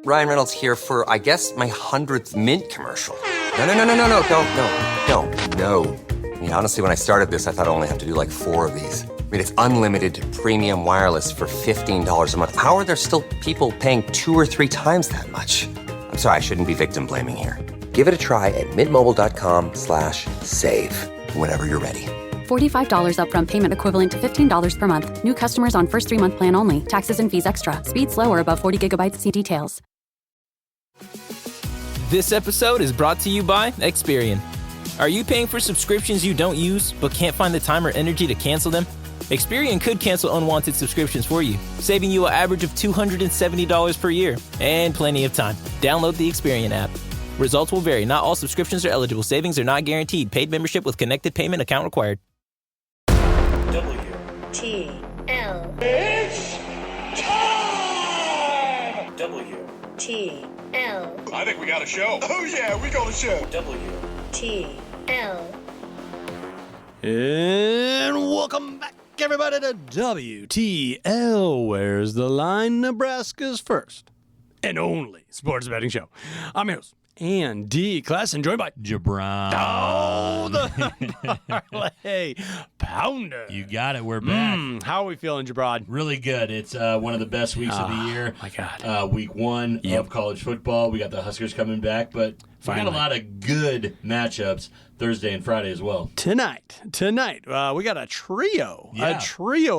Ryan Reynolds here for, I guess, my 100th Mint commercial. No, don't. I mean, honestly, when I started this, I thought I only have to do like 4 of these. I mean, it's unlimited premium wireless for $15 a month. How are there still people paying 2 or 3 times that much? I'm sorry, I shouldn't be victim blaming here. Give it a try at mintmobile.com/save. Whenever you're ready. $45 upfront payment equivalent to $15 per month. New customers on first 3-month plan only. Taxes and fees extra. Speed slower above 40 gigabytes. See details. This episode is brought to you by Experian. Are you paying for subscriptions you don't use but can't find the time or energy to cancel them? Experian could cancel unwanted subscriptions for you, saving you an average of $270 per year and plenty of time. Download the Experian app. Results will vary. Not all subscriptions are eligible. Savings are not guaranteed. Paid membership with connected payment account required. WTL. It's time! WTL. I think we got a show. Oh, yeah, we got a show. WTL. And welcome back, everybody, to WTL. Where's the Line? Nebraska's first and only sports betting show. I'm your host, Andy Classen, joined by JaBron. Oh, the Parlay Pounder. You got it. We're back. How are we feeling, JaBron? Really good. It's one of the best weeks of the year. My God. Week 1 of college football. We got the Huskers coming back, but we got a lot of good matchups Thursday and Friday as well. Tonight, we got a trio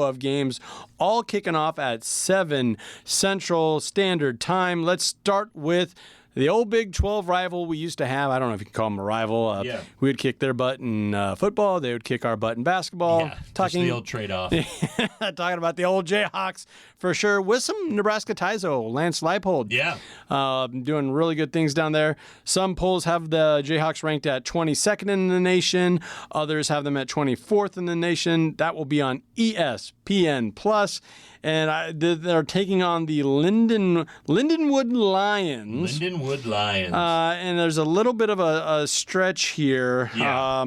of games all kicking off at 7 Central Standard Time. Let's start with the old Big 12 rival we used to have. I don't know if you can call them a rival. We would kick their butt in football. They would kick our butt in basketball. Yeah, just the old trade-off. Talking about the old Jayhawks for sure, with some Nebraska ties, though. Lance Leipold. Yeah. Doing really good things down there. Some polls have the Jayhawks ranked at 22nd in the nation. Others have them at 24th in the nation. That will be on ESPN+. And they're taking on the Lindenwood Lions. And there's a little bit of a stretch here. Yeah.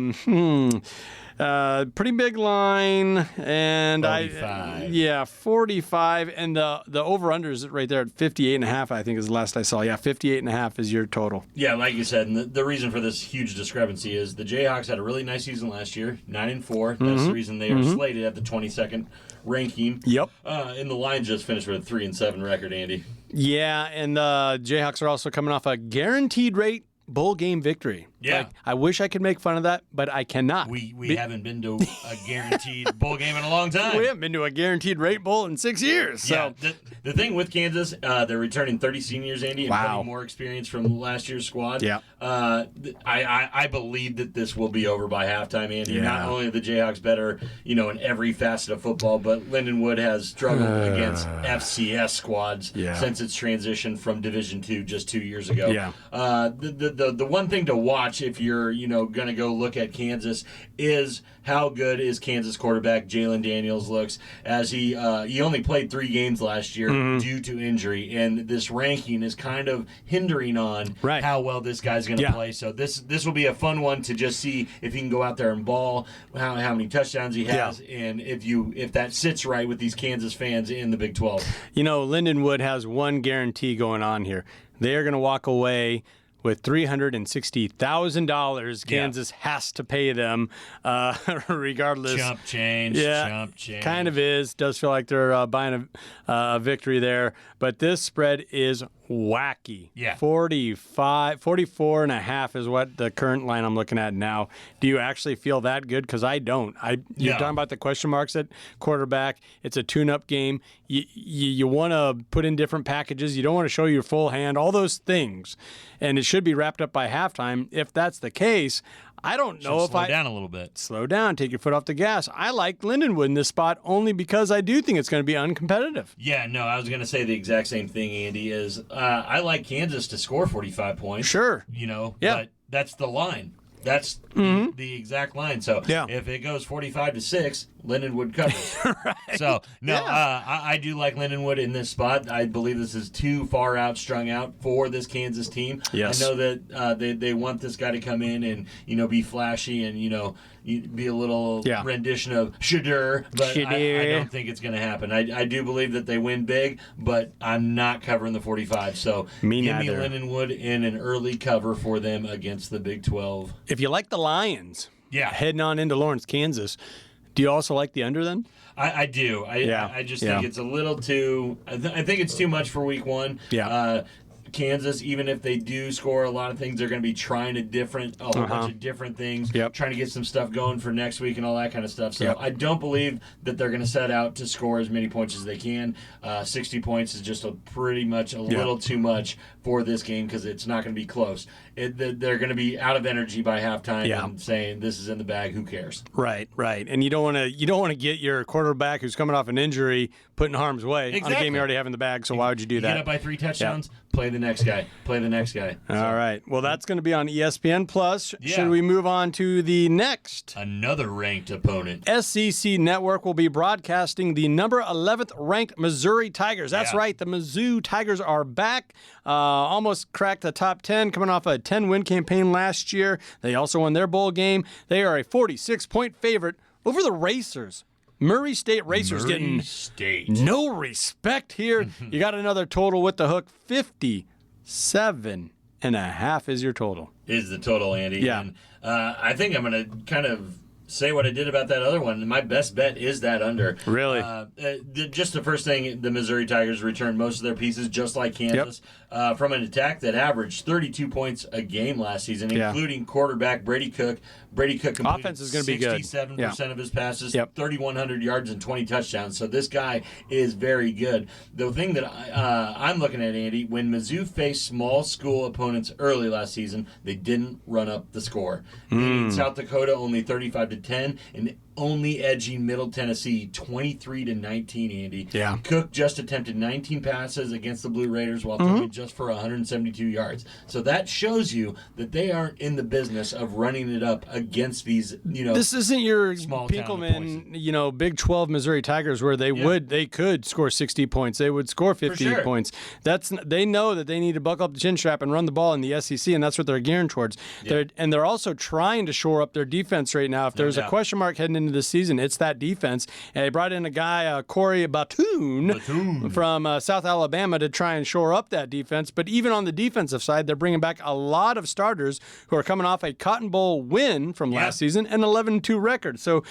Pretty big line, and 45. 45, and the over/under is right there at 58.5. I think is the last I saw. 58.5 is your total. Yeah, like you said, and the reason for this huge discrepancy is the Jayhawks had a really nice season last year, 9-4. That's the reason they are slated at the 22nd ranking. Yep. And the Lions just finished with a 3-7 record, Andy. Yeah, and the Jayhawks are also coming off a guaranteed rate bowl game victory. Yeah. I wish I could make fun of that, but I cannot. We haven't been to a guaranteed bowl game in a long time. We haven't been to a guaranteed rate bowl in 6 years. So. Yeah, the thing with Kansas, they're returning 30 seniors, Andy, and plenty more experience from last year's squad. Yeah. I believe that this will be over by halftime, Andy. Yeah. Not only are the Jayhawks better, in every facet of football, but Lindenwood has struggled against FCS squads since its transition from Division II just 2 years ago. Yeah. The one thing to watch if you're going to go look at Kansas is how good is Kansas quarterback Jalen Daniels looks, as he only played 3 games last year due to injury, and this ranking is kind of hindering on how well this guy's going to play. So this will be a fun one to just see if he can go out there and ball, how many touchdowns he has, and if that sits right with these Kansas fans in the Big 12. Lindenwood has one guarantee going on here. They are going to walk away with $360,000. Kansas has to pay them, regardless. Chump change. Kind of is. Does feel like they're buying a victory there. But this spread is wacky. 44.5 is what the current line I'm looking at now. Do you actually feel that good? Because I don't. You're talking about the question marks at quarterback. It's a tune-up game. You want to put in different packages. You don't want to show your full hand. All those things. And it should be wrapped up by halftime. If that's the case, I don't know if slow down a little bit. Slow down. Take your foot off the gas. I like Lindenwood in this spot only because I do think it's going to be uncompetitive. Yeah, no, I was going to say the exact same thing, Andy, is I like Kansas to score 45 points. Sure. But that's the line. That's the exact line. So if it goes 45-6, Lindenwood covers. So, I do like Lindenwood in this spot. I believe this is too far out, strung out for this Kansas team. Yes. I know that they want this guy to come in and, be flashy and, be a little rendition of Shadur, but I don't think it's going to happen. I do believe that they win big, but I'm not covering the 45. So give me Lindenwood in an early cover for them against the Big 12. If you like the Lions, heading on into Lawrence, Kansas, do you also like the under then? I do. I just think it's a little too. I think it's too much for week one. Yeah. Kansas, even if they do score a lot of things, they're going to be trying a whole bunch of different things, trying to get some stuff going for next week and all that kind of stuff. So I don't believe that they're going to set out to score as many points as they can. 60 points is just pretty much a little too much for this game because it's not going to be close. They're going to be out of energy by halftime and saying this is in the bag. Who cares? Right. And you don't want to get your quarterback who's coming off an injury put in harm's way on a game you already have in the bag. So why would you do that? Get up by 3 touchdowns. Play the next guy. All right. Well, that's going to be on ESPN Plus. Should we move on to the next? Another ranked opponent. SEC Network will be broadcasting the number 11th ranked Missouri Tigers. That's right. The Mizzou Tigers are back. Almost cracked the top 10, coming off a 10-win campaign last year. They also won their bowl game. They are a 46-point favorite over the Racers. Murray State Racers getting no respect here. You got another total with the hook. 57.5 is your total. Is the total, Andy. Yeah. And, I think I'm going to kind of say what I did about that other one. My best bet is that under. Really? Just the first thing, the Missouri Tigers returned most of their pieces, just like Kansas, from an attack that averaged 32 points a game last season, including quarterback Brady Cook. Brady Cook completed offense is going to be good. 67% of his passes, 3,100 yards and 20 touchdowns. So this guy is very good. The thing that I'm looking at, Andy, when Mizzou faced small school opponents early last season, they didn't run up the score. In South Dakota, only 35-10, and only edging Middle Tennessee 23-19, Andy. Yeah. Cook just attempted 19 passes against the Blue Raiders while throwing just for 172 yards. So that shows you that they aren't in the business of running it up against these, this isn't your small Pinkelman, Big 12 Missouri Tigers where they could score 60 points. They would score 50 points. They know that they need to buckle up the chin strap and run the ball in the SEC, and that's what they're gearing towards. They're also trying to shore up their defense right now. If there's a question mark heading into this season, it's that defense. And they brought in a guy, Corey Batoon from South Alabama, to try and shore up that defense. But even on the defensive side, they're bringing back a lot of starters who are coming off a Cotton Bowl win from last season, an 11-2 record. So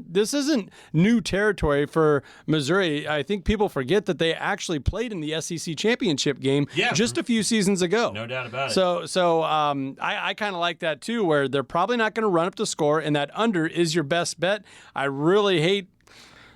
this isn't new territory for Missouri. I think people forget that they actually played in the SEC championship game just a few seasons ago. No doubt about it. So I kind of like that too, where they're probably not going to run up the score, and that under is your best bet. I really hate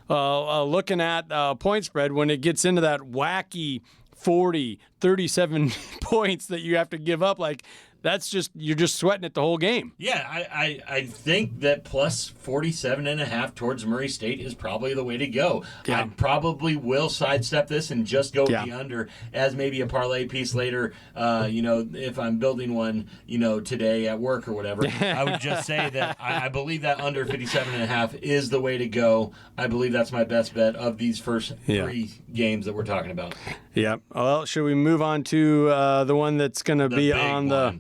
looking at point spread when it gets into that wacky 40, 37 points that you have to give up. Like, that's just, you're just sweating it the whole game. Yeah, I think that plus 47.5 towards Murray State is probably the way to go. Yeah. I probably will sidestep this and just go with the under as maybe a parlay piece later. If I'm building one, today at work or whatever, I would just say that I believe that under 57.5 is the way to go. I believe that's my best bet of these first 3 games that we're talking about. Yeah. Well, should we move on to the one that's going to be on the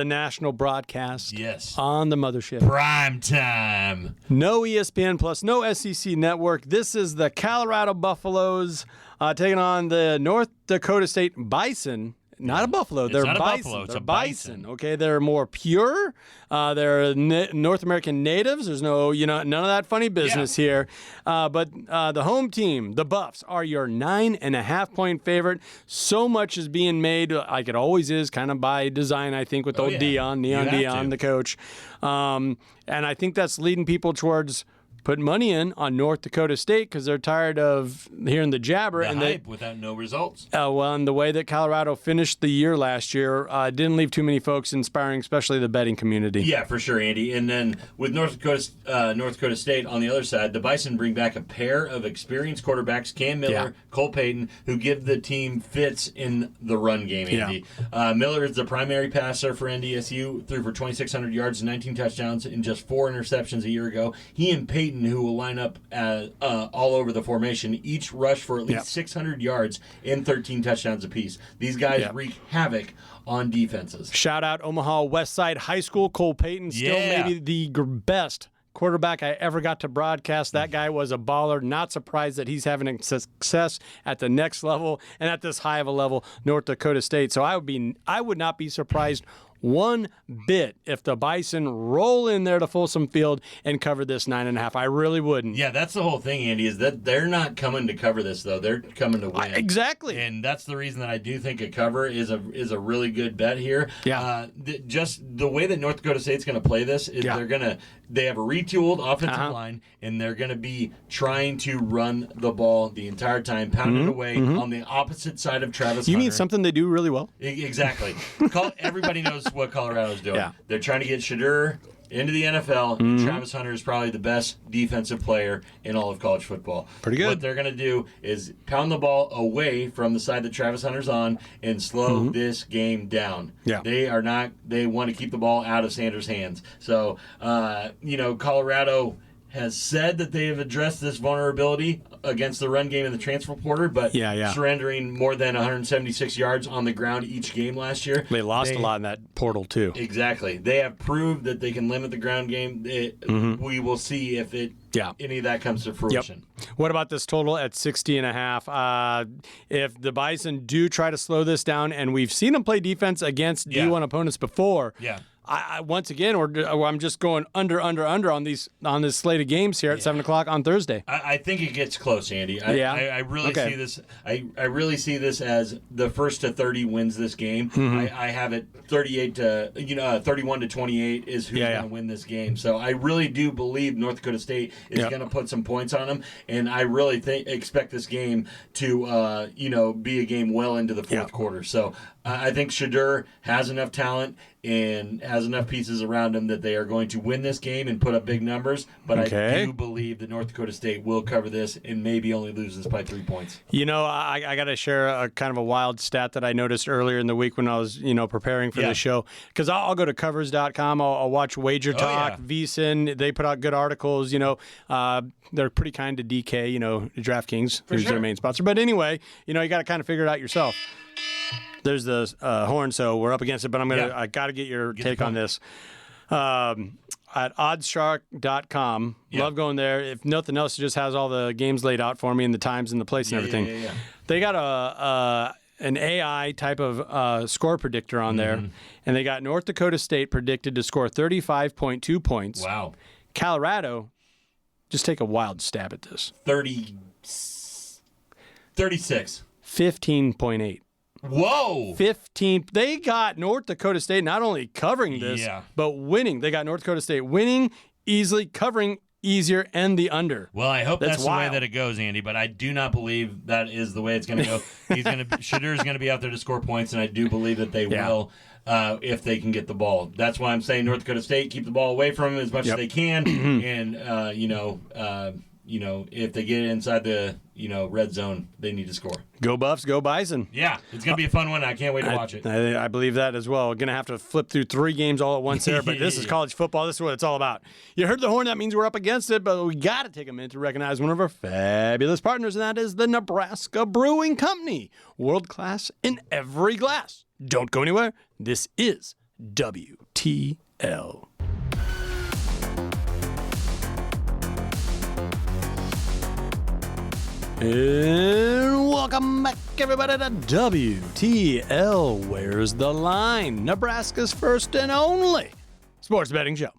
national broadcast? Yes. On the mothership. Prime time. No ESPN Plus, no SEC Network. This is the Colorado Buffaloes taking on the North Dakota State Bison. Not a buffalo. They're not a bison. buffalo. It's They're a bison. Okay, they're more pure. They're North American natives. There's no, none of that funny business here. But the home team, the Buffs, are your 9.5-point favorite. So much is being made, like it always is, kind of by design, I think, with old Neon Dion, the coach. And I think that's leading people towards put money in on North Dakota State because they're tired of hearing the jabber. The hype without no results. And the way that Colorado finished the year last year didn't leave too many folks inspiring, especially the betting community. Yeah, for sure, Andy. And then with North Dakota State on the other side, the Bison bring back a pair of experienced quarterbacks, Cam Miller, Cole Payton, who give the team fits in the run game, Andy. Miller is the primary passer for NDSU, threw for 2,600 yards and 19 touchdowns and just 4 interceptions a year ago. He and Payton Payton, who will line up all over the formation, each rush for at least 600 yards and 13 touchdowns apiece. These guys wreak havoc on defenses. Shout out Omaha Westside High School. Cole Payton, still maybe the best quarterback I ever got to broadcast. That guy was a baller. Not surprised that he's having success at the next level and at this high of a level, North Dakota State. So I would not be surprised one bit if the Bison roll in there to Folsom Field and cover this 9.5. I really wouldn't. Yeah, that's the whole thing, Andy, is that they're not coming to cover this, though. They're coming to win. Exactly. And that's the reason that I do think a cover is a really good bet here. Yeah. Just the way that North Dakota State's going to play this is they have a retooled offensive line, and they're going to be trying to run the ball the entire time, pound it away on the opposite side of Travis Hunter. You mean something they do really well? Exactly. Everybody knows what Colorado's doing. Yeah. They're trying to get Shadur into the NFL. Travis Hunter is probably the best defensive player in all of college football. Pretty good. What they're going to do is pound the ball away from the side that Travis Hunter's on and slow this game down. Yeah. They want to keep the ball out of Sanders' hands. So, Colorado has said that they have addressed this vulnerability against the run game in the transfer portal, but surrendering more than 176 yards on the ground each game last year. They lost a lot in that portal, too. Exactly. They have proved that they can limit the ground game. We will see if any of that comes to fruition. Yep. What about this total at 60.5? If the Bison do try to slow this down, and we've seen them play defense against D1 opponents before, I once again, or I'm just going under on this slate of games here at 7 o'clock on Thursday. I think it gets close, Andy. I really see this. I really see this as the first to 30 wins this game. I have it 31 to 28 is who's going to win this game. So I really do believe North Dakota State is going to put some points on them, and I really expect this game to be a game well into the fourth quarter. So I think Shadur has enough talent and has enough pieces around him that they are going to win this game and put up big numbers. But I do believe that North Dakota State will cover this and maybe only lose this by 3 points. I got to share a kind of a wild stat that I noticed earlier in the week when I was, preparing for the show. Because I'll go to covers.com. I'll watch Wager Talk, VSiN. They put out good articles. They're pretty kind to DK, DraftKings, who's their main sponsor. But anyway, you got to kind of figure it out yourself. There's the horn, so we're up against it, but I got to get your take on this. At oddshark.com, love going there. If nothing else, it just has all the games laid out for me and the times and the place and everything. They got an AI type of score predictor on there, and they got North Dakota State predicted to score 35.2 points. Wow. Colorado, just take a wild stab at this. 36. 15.8. Whoa! 15. They got North Dakota State not only covering this, but winning. They got North Dakota State winning easily, covering easier, and the under. Well, I hope that's the way that it goes, Andy, but I do not believe that is the way it's going to go. Shadur's going to be out there to score points, and I do believe that they will if they can get the ball. That's why I'm saying North Dakota State, keep the ball away from them as much as they can, and, if they get inside the, red zone, they need to score. Go Buffs, go Bison. Yeah, it's going to be a fun one. I can't wait to watch it. I believe that as well. Going to have to flip through 3 games all at once there, but this is college football. This is what it's all about. You heard the horn. That means we're up against it, but we got to take a minute to recognize one of our fabulous partners, and that is the Nebraska Brewing Company. World class in every glass. Don't go anywhere. This is WTL. And welcome back, everybody, to WTL. Where's the line? Nebraska's first and only sports betting show.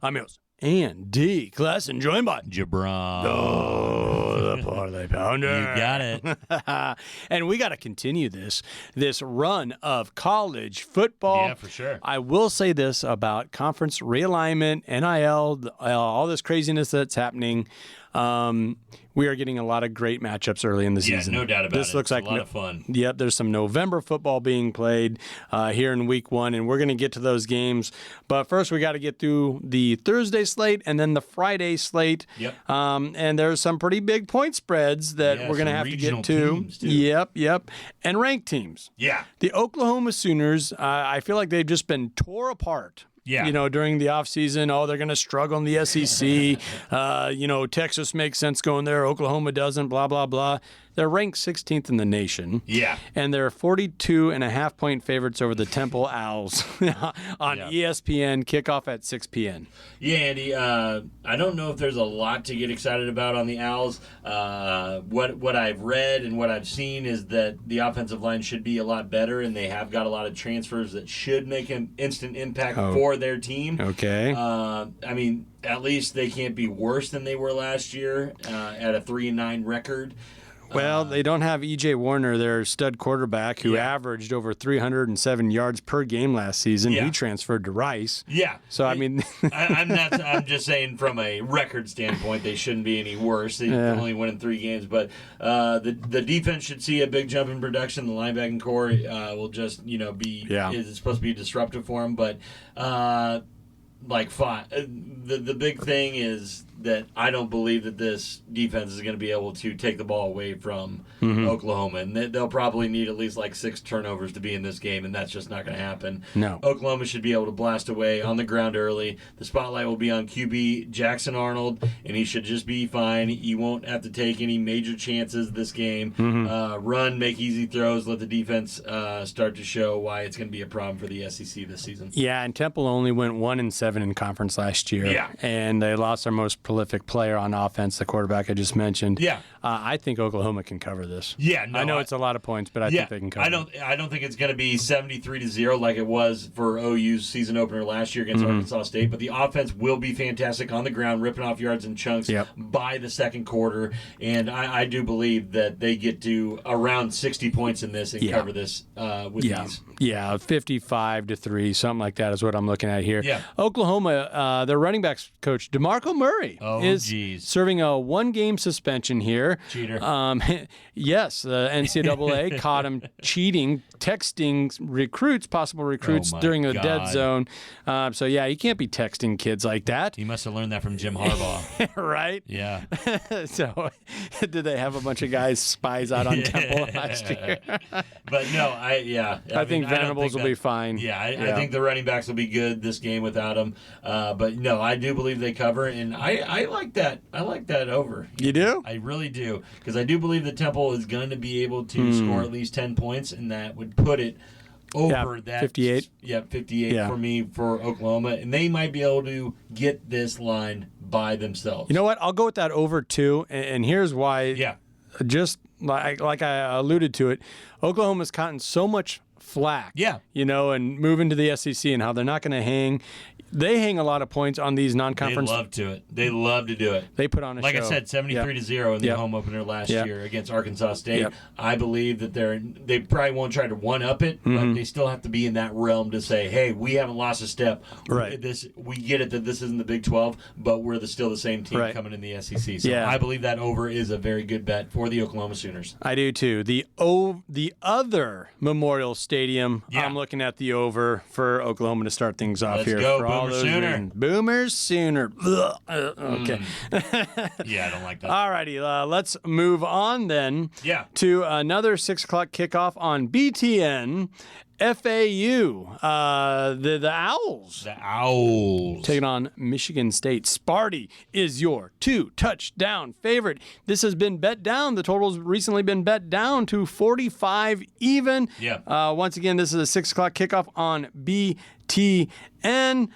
I'm your host, Andy Classen, joined by JaBron. Oh, the Parlay Pounder. You got it. And we got to continue this run of college football. Yeah, for sure. I will say this about conference realignment, NIL, all this craziness that's happening. We are getting a lot of great matchups early in the season. Yeah, no doubt about it. This looks like a lot of fun. Yep, there's some November football being played here in week 1, and we're going to get to those games. But first, we got to get through the Thursday slate and then the Friday slate. Yep. And there's some pretty big point spreads that we're going to have to get to. Yep. And ranked teams. Yeah. The Oklahoma Sooners, I feel like they've just been tore apart during the offseason. Oh, they're going to struggle in the SEC. Texas makes sense going there. Oklahoma doesn't, blah, blah, blah. They're ranked 16th in the nation. Yeah. And they're 42.5-point favorites over the Temple Owls on ESPN, kickoff at 6 p.m. Yeah, Andy, I don't know if there's a lot to get excited about on the Owls. What I've read and what I've seen is that the offensive line should be a lot better, and they have got a lot of transfers that should make an instant impact for their team. Okay. At least they can't be worse than they were last year at a 3-9 record. Well, they don't have E.J. Warner, their stud quarterback, who averaged over 307 yards per game last season. Yeah. He transferred to Rice. Yeah. So, I'm just saying from a record standpoint, they shouldn't be any worse. They only win in 3 games. But the defense should see a big jump in production. The linebacking core will just, is supposed to be disruptive for them. But, the big thing is that I don't believe that this defense is going to be able to take the ball away from Oklahoma. And they'll probably need at least 6 turnovers to be in this game, and that's just not going to happen. No. Oklahoma should be able to blast away on the ground early. The spotlight will be on QB Jackson Arnold, and he should just be fine. He won't have to take any major chances this game. Run, make easy throws, let the defense start to show why it's going to be a problem for the SEC this season. Yeah, and Temple only went 1-7 in conference last year. Yeah. And they lost their most prolific player on offense, the quarterback I just mentioned. Yeah. I think Oklahoma can cover this. Yeah, no, I know it's a lot of points, but I think they can cover it. I don't think it's going to be 73-0 like it was for OU's season opener last year against Arkansas State, but the offense will be fantastic on the ground, ripping off yards and chunks by the second quarter, and I do believe that they get to around 60 points in this and cover this with ease. Yeah, 55-3, something like that is what I'm looking at here. Yeah. Oklahoma, their running backs coach, DeMarco Murray, is serving a 1-game suspension here. Cheater. Yes, the NCAA caught him cheating, texting possible recruits during the dead zone. So, he can't be texting kids like that. He must have learned that from Jim Harbaugh. Right? Yeah. So, did they have a bunch of guys spies out on Temple last year? But no, I think Venables will be fine. Yeah, I think the running backs will be good this game without him. But no, I do believe they cover, and I like that. I like that over. You do? I really do, because I do believe that Temple is going to be able to score at least 10 points, and that would put it over that 58. Yeah, 58 for me for Oklahoma, and they might be able to get this line by themselves. You know what? I'll go with that over too, and here's why. Yeah. Just like I alluded to it, Oklahoma's gotten so much flack. Yeah. And moving to the SEC and how they're not going to hang. They hang a lot of points on these non-conference. They love to it. They love to do it. They put on a show. Like I said, 73-0 in the home opener last year against Arkansas State. Yep. I believe that they probably won't try to one-up it, but they still have to be in that realm to say, hey, we haven't lost a step. Right. We get it that this isn't the Big 12, but we're still the same team coming in the SEC. So I believe that over is a very good bet for the Oklahoma Sooners. I do too. The other Memorial Stadium, I'm looking at the over for Oklahoma to start things off Let's here. go, for all Boomer those Sooner. reasons. Boomer Sooner. Okay. Yeah, I don't like that. All righty. Let's move on then to another 6 o'clock kickoff on BTN. FAU, the Owls. The Owls. Taking on Michigan State. Sparty is your 2-touchdown favorite. This has been bet down. The total's recently been bet down to 45 even. Yeah. Once again, this is a 6 o'clock kickoff on BTN.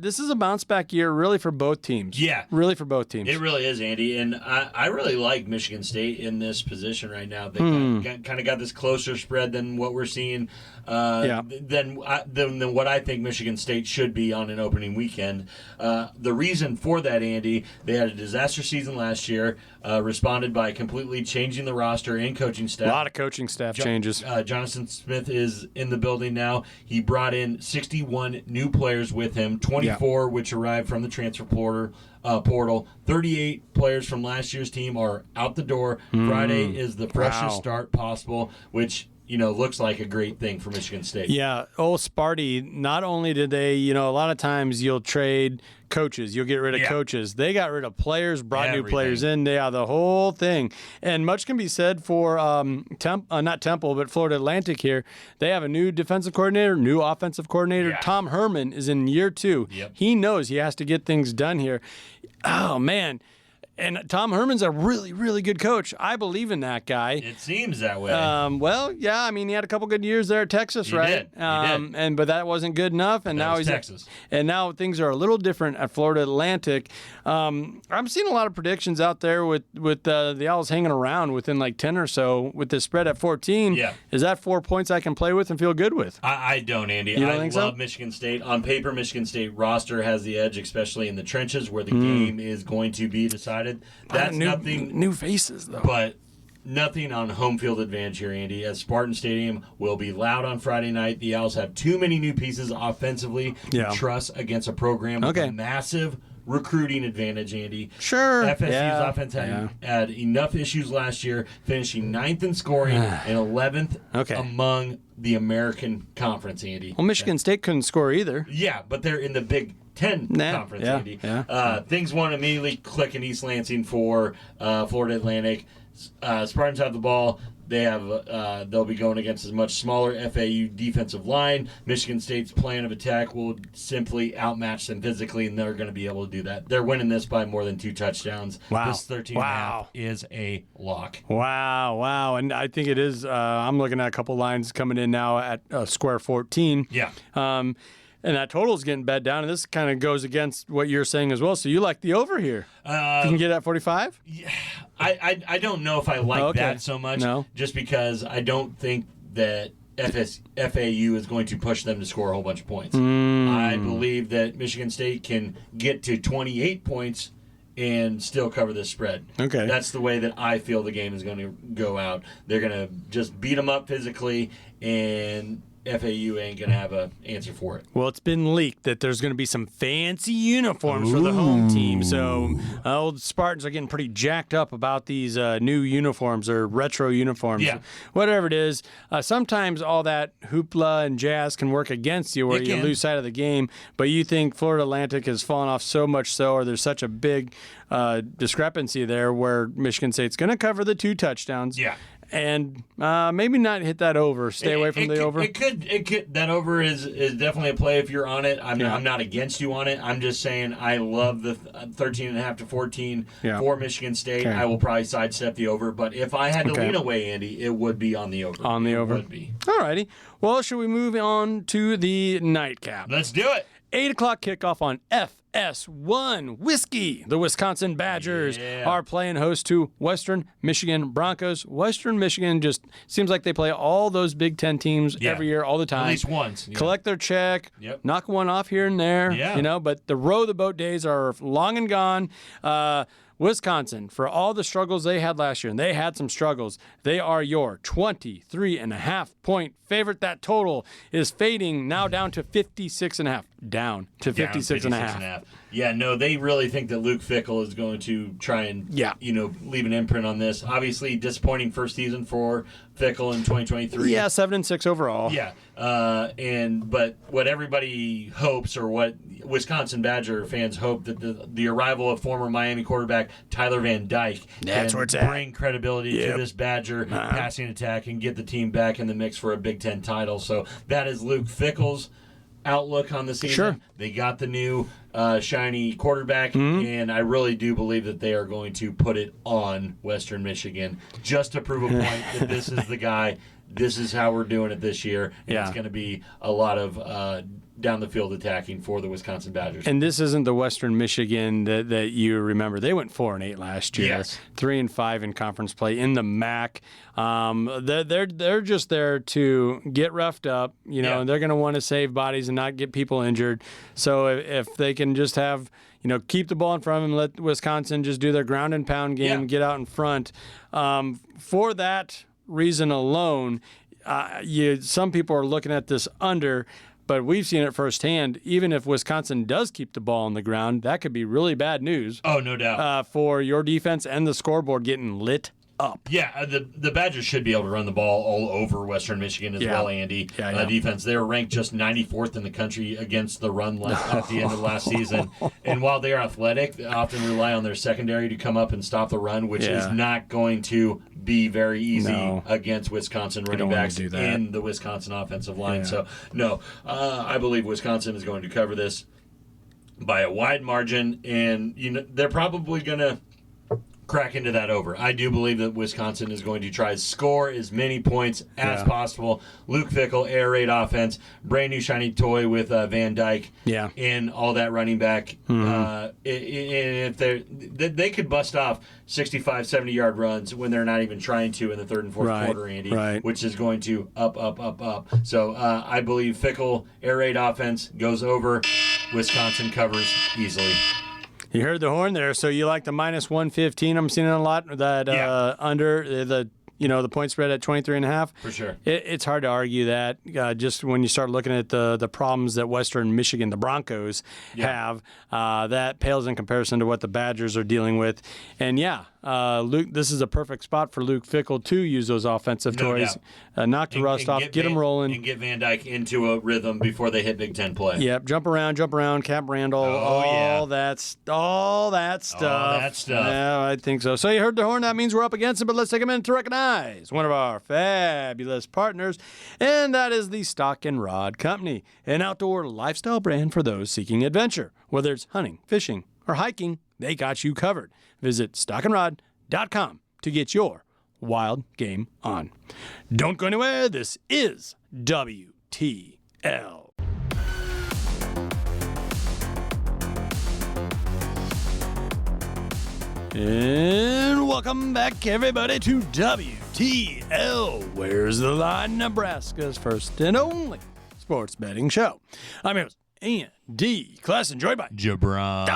This is a bounce back year really for both teams. Yeah. Really for both teams. It really is, Andy. And I really like Michigan State in this position right now. They kind of got this closer spread than what we're seeing, than what I think Michigan State should be on an opening weekend. The reason for that, Andy, they had a disaster season last year, responded by completely changing the roster and coaching staff. A lot of coaching staff changes. Jonathan Smith is in the building now. He brought in 61 new players with him, 24 which arrived from the transfer portal. 38 players from last year's team are out the door. Friday is the freshest start possible, which looks like a great thing for Michigan State. Yeah, old Sparty, not only did they, a lot of times you'll trade coaches, you'll get rid of coaches. They got rid of players, brought new players in, the whole thing. And much can be said for not Temple, but Florida Atlantic here. They have a new defensive coordinator, new offensive coordinator. Yeah. Tom Herman is in year 2. Yep. He knows he has to get things done here. Oh, man. And Tom Herman's a really, really good coach. I believe in that guy. It seems that way. Well, yeah. I mean, he had a couple good years there at Texas, right? He did. But that wasn't good enough. And now he's Texas. And now things are a little different at Florida Atlantic. I'm seeing a lot of predictions out there with the Owls hanging around within like 10 or so with the spread at 14. Yeah. Is that 4 points I can play with and feel good with? I don't, Andy. You don't I think love so? Michigan State. On paper, Michigan State roster has the edge, especially in the trenches where the game is going to be decided. That's nothing. New faces, though. But nothing on home field advantage here, Andy, as Spartan Stadium will be loud on Friday night. The Owls have too many new pieces offensively to trust against a program with a massive recruiting advantage, Andy. Sure. FSU's offense had enough issues last year, finishing 9th in scoring and 11th among the American Conference, Andy. Well, Michigan State couldn't score either. Yeah, but they're in the Big Ten Conference, Andy. Things won't immediately click in East Lansing for Florida Atlantic. Spartans have the ball. They'll be going against a much smaller FAU defensive line. Michigan State's plan of attack will simply outmatch them physically, and they're going to be able to do that. They're winning this by more than 2 touchdowns. Wow. This 13.5 is a lock. Wow. And I think it is. I'm looking at a couple lines coming in now at square 14. Yeah. And that total is getting bet down, and this kind of goes against what you're saying as well. So you like the over here? You can get at 45? Yeah, I don't know if I like that so much. No. Just because I don't think that FAU is going to push them to score a whole bunch of points. I believe that Michigan State can get to 28 points and still cover this spread. Okay. That's the way that I feel the game is going to go out. They're going to just beat them up physically, and FAU ain't going to have an answer for it. Well, it's been leaked that there's going to be some fancy uniforms for the home team. So old Spartans are getting pretty jacked up about these new uniforms or retro uniforms. Yeah. Whatever it is. Sometimes all that hoopla and jazz can work against you where you lose sight of the game. But you think Florida Atlantic has fallen off so much so, or there's such a big discrepancy there where Michigan State's going to cover the 2 touchdowns. Yeah. And maybe not hit that over. Stay away from the over. It could. That over is definitely a play if you're on it. I'm not against you on it. I'm just saying I love the 13.5 to 14 for Michigan State. Okay. I will probably sidestep the over. But if I had to lean away, Andy, it would be on the over. On the over. It would be. All righty. Well, should we move on to the nightcap? Let's do it. 8 o'clock kickoff on FS1 Whiskey. The Wisconsin Badgers are playing host to Western Michigan Broncos. Western Michigan just seems like they play all those Big Ten teams every year, all the time. At least once. Yeah. Collect their check, knock one off here and there. Yeah. But the row the boat days are long and gone. Wisconsin, for all the struggles they had last year, and they had some struggles, they are your 23.5 point favorite. That total is fading now down to 56.5. Down to 56.5. Yeah, no, they really think that Luke Fickell is going to try and leave an imprint on this. Obviously, disappointing first season for Fickell in 2023. Yeah, 7-6 overall. Yeah, but what everybody hopes, or what Wisconsin Badger fans hope, that the arrival of former Miami quarterback Tyler Van Dyke That's where can it's at. bring credibility to this Badger passing attack and get the team back in the mix for a Big Ten title. So that is Luke Fickell's outlook on the season. Sure. They got the new shiny quarterback, and I really do believe that they are going to put it on Western Michigan just to prove a point that this is the guy. This is how we're doing it this year. And it's going to be a lot of down the field attacking for the Wisconsin Badgers. And this isn't the Western Michigan that you remember. They went 4-8 last year. Yes. 3-5 in conference play in the MAC. They're just there to get roughed up. And they're going to want to save bodies and not get people injured. So if they can just have, keep the ball in front of them, let Wisconsin just do their ground and pound game, get out in front. For that reason alone, some people are looking at this under. But we've seen it firsthand. Even if Wisconsin does keep the ball on the ground, that could be really bad news. Oh, no doubt. For your defense and the scoreboard getting lit up. Yeah, the Badgers should be able to run the ball all over Western Michigan as well, Andy. Defense, they were ranked just 94th in the country against the run at the end of last season. And while they're athletic, they often rely on their secondary to come up and stop the run, which is not going to be very easy against Wisconsin running backs in the Wisconsin offensive line. So, no, I believe Wisconsin is going to cover this by a wide margin, and they're probably going to crack into that over. I do believe that Wisconsin is going to try to score as many points as possible. Luke Fickell, air raid offense, brand new shiny toy with Van Dyke, and all that running back. And if they could bust off 65, 70-yard runs when they're not even trying to in the third and fourth quarter, Andy, which is going to up. So I believe Fickell, air raid offense goes over. Wisconsin covers easily. You heard the horn there, so you like the minus 115. I'm seeing it a lot. That under the point spread at 23.5. For sure. It's hard to argue that just when you start looking at the problems that Western Michigan, the Broncos, have, that pales in comparison to what the Badgers are dealing with. And Luke, this is a perfect spot for Luke Fickell to use those offensive toys, knock the rust off, get them rolling. And get Van Dyke into a rhythm before they hit Big Ten play. Yep, jump around, Camp Randall, all that stuff. Yeah, I think so. So you heard the horn, that means we're up against it, but let's take a minute to recognize one of our fabulous partners, and that is the Stock and Rod Company, an outdoor lifestyle brand for those seeking adventure. Whether it's hunting, fishing, or hiking, they got you covered. Visit stockandrod.com to get your wild game on. Don't go anywhere. This is WTL. And welcome back, everybody, to WTL. Where's the Line? Nebraska's first and only sports betting show. I'm your host, Andy Classen, joined by JaBron.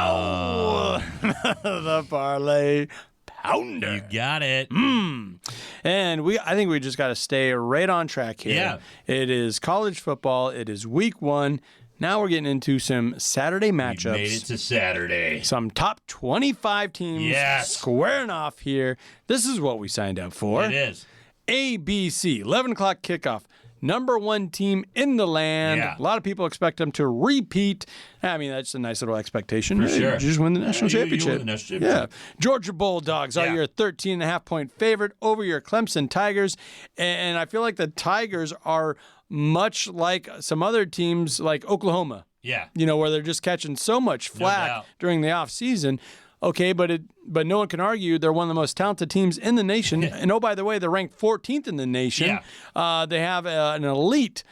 The Parlay Pounder. You got it. And I think we just got to stay right on track here. Yeah. It is college football. It is week 1. Now we're getting into some Saturday matchups. We made it to Saturday. Some top 25 teams squaring off here. This is what we signed up for. It is. ABC, 11 o'clock kickoff. Number 1 team in the land. Yeah. A lot of people expect them to repeat. I mean, that's a nice little expectation. For sure. You just win the national championship. You win the national championship. Yeah. Georgia Bulldogs are your 13.5-point favorite over your Clemson Tigers. And I feel like the Tigers are much like some other teams like Oklahoma. Yeah. Where they're just catching so much flack during the offseason. Okay, but no one can argue they're one of the most talented teams in the nation. And oh, by the way, they're ranked 14th in the nation. Yeah. They have an elite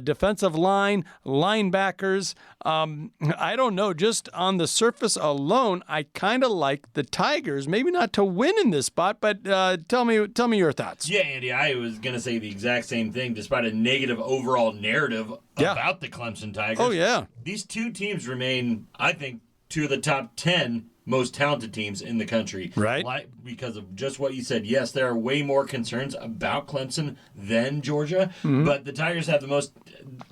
defensive line, linebackers. I don't know. Just on the surface alone, I kind of like the Tigers. Maybe not to win in this spot, but tell me your thoughts. Yeah, Andy, I was going to say the exact same thing, despite a negative overall narrative about the Clemson Tigers. Oh, yeah. These two teams remain, I think, two of the top 10 most talented teams in the country. Right. Because of just what you said. Yes, there are way more concerns about Clemson than Georgia, but the Tigers have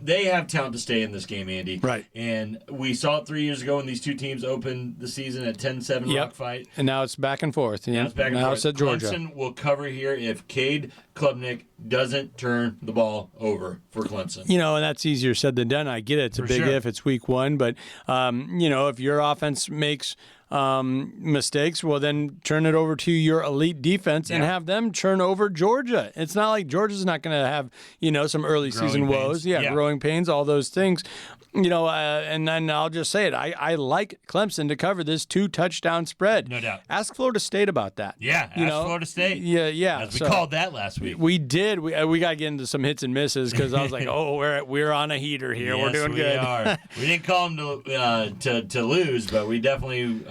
they have talent to stay in this game, Andy. Right. And we saw it 3 years ago when these two teams opened the season at 10-7 rock fight. And now it's back and forth. Now it's back and forth. It's at Georgia. Clemson will cover here if Cade Klubnik doesn't turn the ball over for Clemson. And that's easier said than done. I get it. It's a big if. It's week 1. But, if your offense makes mistakes, well, then turn it over to your elite defense and have them turn over Georgia. It's not like Georgia's not going to have, some early season woes. Growing pains, all those things. And then I'll just say it. I like Clemson to cover this 2-touchdown spread. No doubt. Ask Florida State about that. Yeah, Florida State. Yeah. As we called that last week. We did. We got to get into some hits and misses because I was like, we're on a heater here. Yes, we're doing good. We are. We didn't call them to lose, but we definitely knew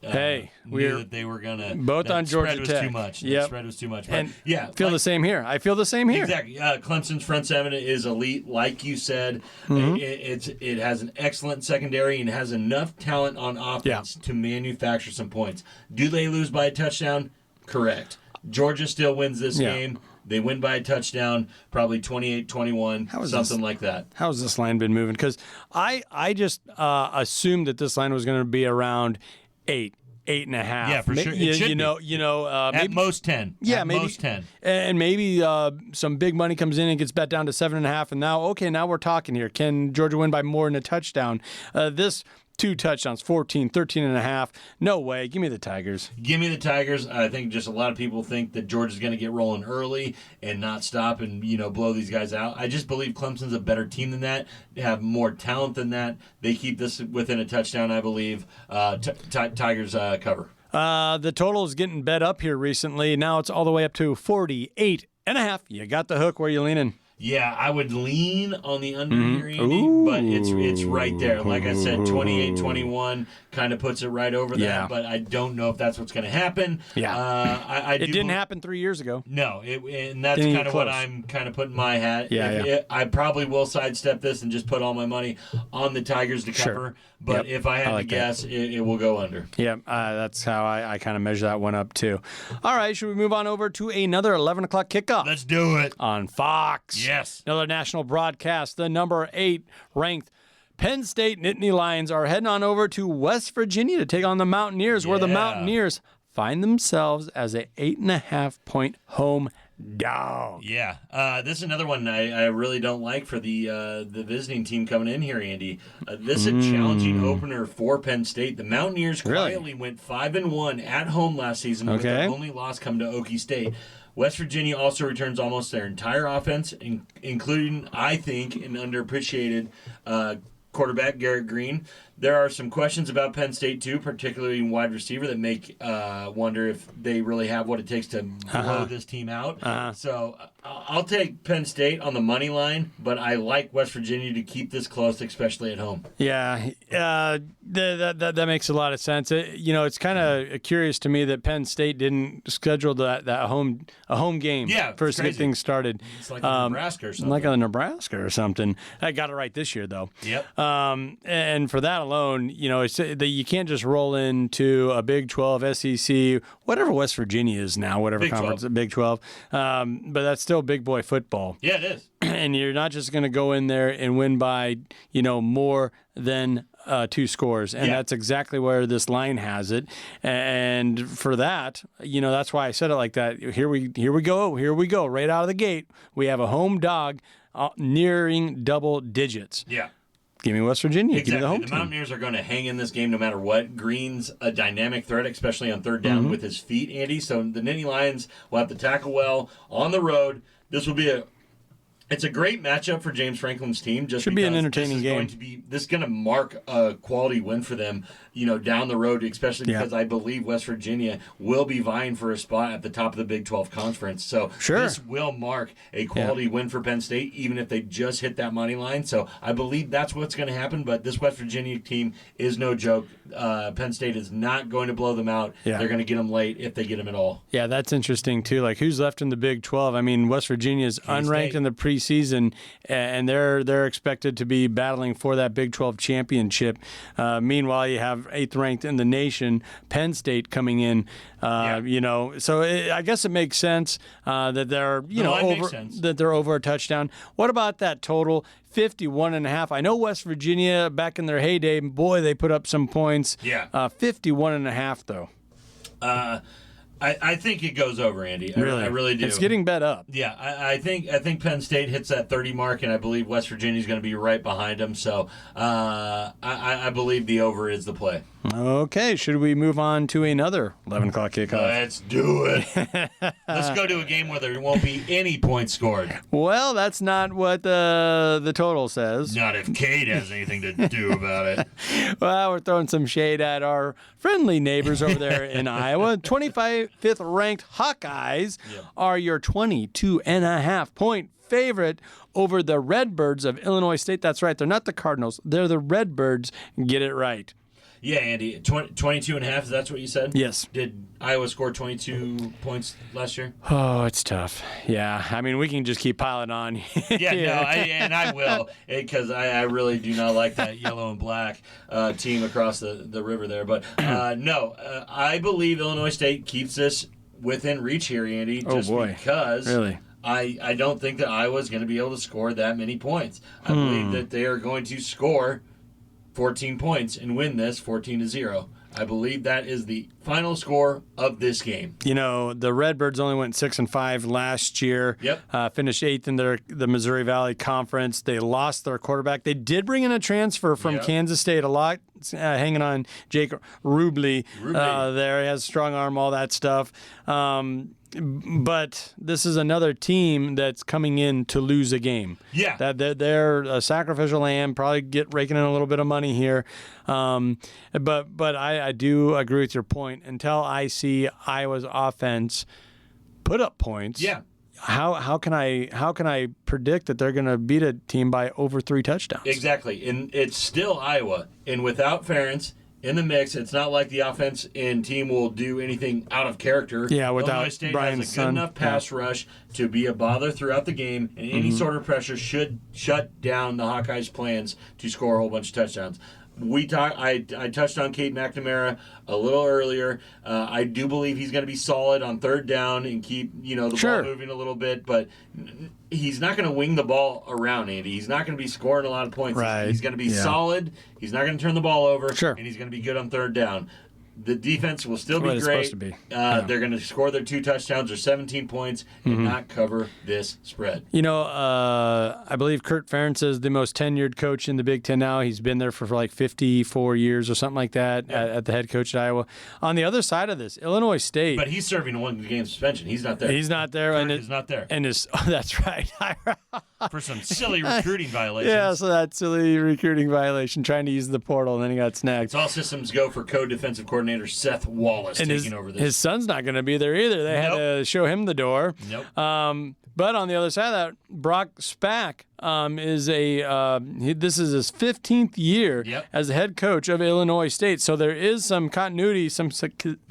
that they were gonna. Both on Georgia Tech. Spread was too much. The spread was too much. But, the same here. I feel the same here. Exactly. Clemson's front seven is elite, like you said. It has an excellent secondary and has enough talent on offense to manufacture some points. Do they lose by a touchdown? Correct. Georgia still wins this game. They win by a touchdown, probably 28-21, something like that. How's this line been moving? Because I just assumed that this line was going to be around 8 8.5. Yeah, for sure. It should be. At maybe, most 10. Yeah, at maybe most 10. And maybe some big money comes in and gets bet down to 7.5. And now we're talking here. Can Georgia win by more than a touchdown? This 2 touchdowns, 14, 13.5. No way. Give me the Tigers. Give me the Tigers. I think just a lot of people think that Georgia's going to get rolling early and not stop and, blow these guys out. I just believe Clemson's a better team than that. They have more talent than that. They keep this within a touchdown, I believe. Tigers cover. The total is getting bet up here recently. Now it's all the way up to 48.5. You got the hook. Where you leaning? Yeah, I would lean on the under here, Andy, but it's right there. Like I said, 28-21 kind of puts it right over that, but I don't know if that's what's going to happen. Yeah. It didn't happen 3 years ago. No, and that's kind of what I'm kind of putting my hat. I probably will sidestep this and just put all my money on the Tigers to cover, but if I had to guess, it will go under. Yeah, that's how I kind of measure that one up too. All right, should we move on over to another 11 o'clock kickoff? Let's do it. On Fox. Yes. Another national broadcast. The number 8 ranked Penn State Nittany Lions are heading on over to West Virginia to take on the Mountaineers, where the Mountaineers find themselves as an 8.5-point home dog. Yeah. This is another one I really don't like for the visiting team coming in here, Andy. This is a challenging opener for Penn State. The Mountaineers quietly went 5-1 at home last season with their only loss come to Okie State. West Virginia also returns almost their entire offense, including, I think, an underappreciated quarterback, Garrett Green. There are some questions about Penn State, too, particularly in wide receiver, that make wonder if they really have what it takes to blow this team out. So I'll take Penn State on the money line, but I like West Virginia to keep this close, especially at home. Yeah, that makes a lot of sense. It's kind of curious to me that Penn State didn't schedule a home game first to get things started. It's like a Nebraska or something. Like a Nebraska or something. I got it right this year, though. Yep. And for that alone, it's you can't just roll into a Big 12, SEC, whatever West Virginia is now, whatever Big conference, 12. Big 12. But that's still big boy football. Yeah, it is. And you're not just going to go in there and win by, more than 2 scores. And that's exactly where this line has it. And for that, that's why I said it like that. Here we go. Right out of the gate, we have a home dog nearing double digits. Yeah. Give me West Virginia. Exactly. Give me the home The team. Mountaineers are going to hang in this game no matter what. Green's a dynamic threat, especially on third down with his feet, Andy. So the Nittany Lions will have to tackle well on the road. This will be it's a great matchup for James Franklin's team. Should be an entertaining game. This is going to mark a quality win for them, down the road, especially because I believe West Virginia will be vying for a spot at the top of the Big 12 Conference. So this will mark a quality win for Penn State, even if they just hit that money line. So I believe that's what's going to happen. But this West Virginia team is no joke. Penn State is not going to blow them out. Yeah. They're going to get them late if they get them at all. Yeah, that's interesting, too. Like, who's left in the Big 12? I mean, West Virginia is unranked in the preseason, and they're expected to be battling for that Big 12 championship. Meanwhile, you have 8th ranked in the nation, Penn State coming in. So I guess it makes sense that they're over a touchdown. What about that total? 51.5. I know West Virginia back in their heyday, boy, they put up some points. Yeah. 51.5 though. I think it goes over, Andy. Really? I really do. It's getting bet up. Yeah, I think Penn State hits that 30 mark, and I believe West Virginia is going to be right behind them. So I believe the over is the play. Okay, should we move on to another 11 o'clock kickoff? Let's do it. Let's go to a game where there won't be any points scored. Well, that's not what the total says. Not if Cade has anything to do about it. Well, we're throwing some shade at our friendly neighbors over there in Iowa. 25th ranked Hawkeyes are your 22.5-point favorite over the Redbirds of Illinois State. That's right. They're not the Cardinals. They're the Redbirds. Get it right. Yeah, Andy, 22.5, that's what you said? Yes. Did Iowa score 22 points last year? Oh, it's tough. Yeah, I mean, we can just keep piling on. I will, because I really do not like that yellow and black team across the river there. But I believe Illinois State keeps this within reach here, Andy, because really? I don't think that Iowa's going to be able to score that many points. I believe that they are going to score 14 points and win this 14-0. I believe that is the final score of this game. You know, the Redbirds only went 6-5 last year. Yep. Finished 8th in the Missouri Valley Conference. They lost their quarterback. They did bring in a transfer from Kansas State. A lot hanging on Jake Rubley there. He has a strong arm, all that stuff. But this is another team that's coming in to lose a game. Yeah. That they're a sacrificial lamb, probably raking in a little bit of money here. But I do agree with your point. Until I see Iowa's offense put up points. Yeah. How can I predict that they're going to beat a team by over 3 touchdowns? Exactly. And it's still Iowa. And without Ferentz in the mix, it's not like the offense and team will do anything out of character. Yeah, without Illinois State Brian's has a good enough pass rush to be a bother throughout the game, and any sort of pressure should shut down the Hawkeyes' plans to score a whole bunch of touchdowns. I touched on Cade McNamara a little earlier. I do believe he's going to be solid on third down and keep the ball moving a little bit, but he's not going to wing the ball around, Andy. He's not going to be scoring a lot of points. Right. He's going to be solid. He's not going to turn the ball over, Sure. and he's going to be good on third down. The defense will still What be it's great. supposed to be. They're going to score their 2 touchdowns or 17 points and not cover this spread. You know, I believe Kurt Ferentz is the most tenured coach in the Big Ten now. He's been there for like 54 years or something like that at the head coach at Iowa. On the other side of this, Illinois State. But he's serving a 1-game suspension. He's not there. He's not there. Kurt is not there. And that's right. For some silly recruiting violations. Yeah, so that silly recruiting violation, trying to use the portal, and then he got snagged. It's all systems go for co-defensive coordinator Seth Wallace taking over this. His son's not going to be there either. They had to show him the door. Nope. But on the other side of that, Brock Spack this is his 15th year as the head coach of Illinois State. So there is some continuity, some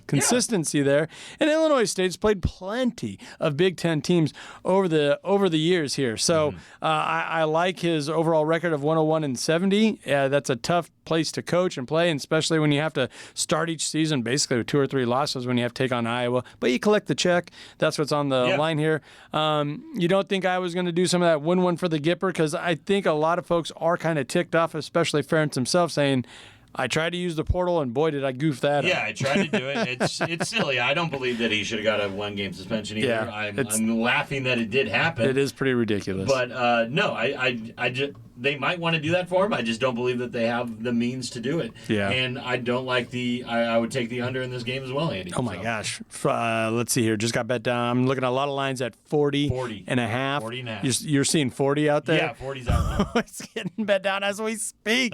consistency there. And Illinois State's played plenty of Big Ten teams over the years here. So I like his overall record of 101-70. That's a tough place to coach and play, and especially when you have to start each season basically with 2 or 3 losses when you have to take on Iowa. But you collect the check. That's what's on the line here. You don't think Iowa's going to do some of that win-1 for the Gipper? Because I think a lot of folks are kind of ticked off, especially Ferentz himself, saying, I tried to use the portal, and boy, did I goof that up. Yeah, I tried to do it. It's silly. I don't believe that he should have got a 1-game suspension either. Yeah, I'm laughing that it did happen. It is pretty ridiculous. But no, I just they might want to do that for him. I just don't believe that they have the means to do it. Yeah. And I don't like I would take the under in this game as well, Andy. Oh, my gosh. Let's see here. Just got bet down. I'm looking at a lot of lines at 40 and a half. 40 and a half. You're seeing 40 out there? Yeah, 40's out there. It's getting bet down as we speak.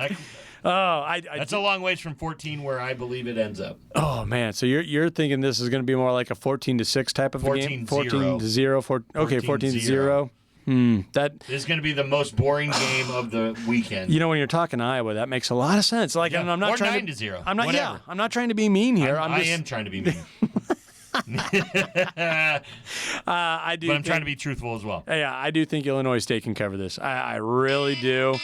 That's a long ways from 14 where I believe it ends up. Oh, man. So you're thinking this is going to be more like a 14-6 type of a game? 14-0. 14-0. Okay, 14-0. That is going to be the most boring game of the weekend. You know, when you're talking Iowa, that makes a lot of sense. Like, and I'm not or trying 9-0. I'm not. Whatever. Yeah, I'm not trying to be mean here. I am trying to be mean. I do. But I'm trying to be truthful as well. Yeah, I do think Illinois State can cover this. I really do.